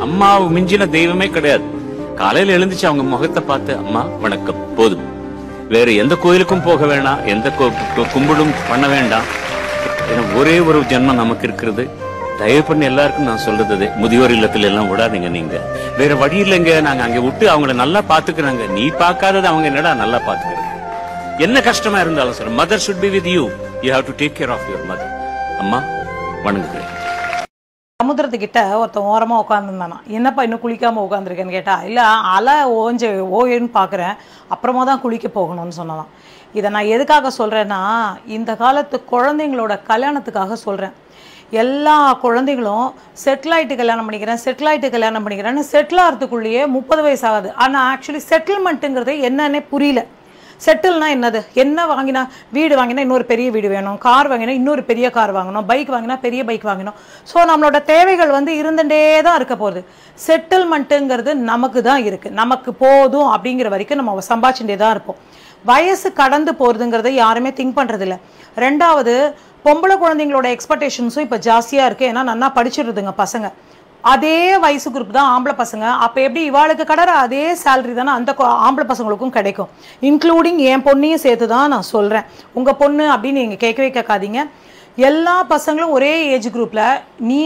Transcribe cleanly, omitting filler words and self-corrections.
அம்மாவை மிஞ்சின தெய்வமே கிடையாது. காலையில எழுந்துச்சு அவங்க முகத்தை பார்த்து அம்மா வணக்கம் போதும். வேற எந்த கோயிலுக்கும் போக வேண்டாம், எந்த கும்பிடும் பண்ண வேண்டாம். ஏன்னா ஒரே ஒரு ஜென்மம் நமக்கு இருக்கிறது. தயவு பண்ணி எல்லாருக்கும் நான் சொல்றது, முதியோர் இல்லத்துல எல்லாம் விடாதீங்க. நீங்க வேற வழி இல்லைங்க, நாங்க அங்க விட்டு அவங்கள நல்லா பாத்துக்கிறாங்க. நீ பாக்காதது அவங்க என்னடா நல்லா பாத்துக்கிறாங்க. என்ன கஷ்டமா இருந்தாலும் sir, mother should be with you. You have to take care of your mother. அம்மா வணங்குகிறேன். சமுத்திரத்துக்கிட்ட ஒருத்தன் ஓரமா உட்காந்துருந்தானா, என்னப்பா இன்னும் குளிக்காம உட்காந்துருக்கேன்னு கேட்டா, இல்ல அலை ஓயன்னு பாக்குறேன், அப்புறமா தான் குளிக்க போகணும்னு சொன்னான். இதை நான் எதுக்காக சொல்றேன்னா, இந்த காலத்து குழந்தைங்களோட கல்யாணத்துக்காக சொல்றேன். எல்லா குழந்தைகளும் செட்டில் ஆகிட்டு கல்யாணம் பண்ணிக்கிறேன்னு செட்டில் ஆகிறதுக்குள்ளேயே 30 வயசு ஆகுது. ஆனால் ஆக்சுவலி செட்டில்மெண்ட்டுங்கிறது என்னன்னே புரியல. செட்டில்னா என்னது? என்ன வாங்கினா, வீடு வாங்கினா இன்னொரு பெரிய வீடு வேணும், கார் வாங்கினா இன்னொரு பெரிய கார் வாங்கணும், பைக் வாங்கினா பெரிய பைக் வாங்கணும். ஸோ நம்மளோட தேவைகள் இருந்துட்டே தான் இருக்க போகுது. செட்டில்மெண்ட்டுங்கிறது நமக்கு தான் இருக்குது. நமக்கு போதும் அப்படிங்கிற வரைக்கும் நம்ம சம்பாதிச்சுட்டே தான் இருப்போம். வயசு கடந்து போகிறதுங்கிறத யாருமே திங்க் பண்ணுறதில்ல. ரெண்டாவது, பொம்பளை குழந்தைங்களோட எக்ஸ்பெக்டேஷன்ஸும் இப்போ ஜாஸ்தியாக இருக்குது. ஏன்னா நல்லா படிச்சிடுதுங்க பசங்க. அதே வயசு குரூப் தான் ஆம்பளை பசங்க. அப்போ எப்படி இவாளுக்கு கடற அதே சேலரி தானே அந்த ஆம்பளை பசங்களுக்கும் கிடைக்கும். இன்க்ளூடிங் என் பொண்ணையும் சேர்த்து தான் நான் சொல்கிறேன். உங்கள் பொண்ணு அப்படின்னு நீங்கள் கேட்கவே கேட்காதீங்க. எல்லா பசங்களும் ஒரே ஏஜ் குரூப்பில் நீ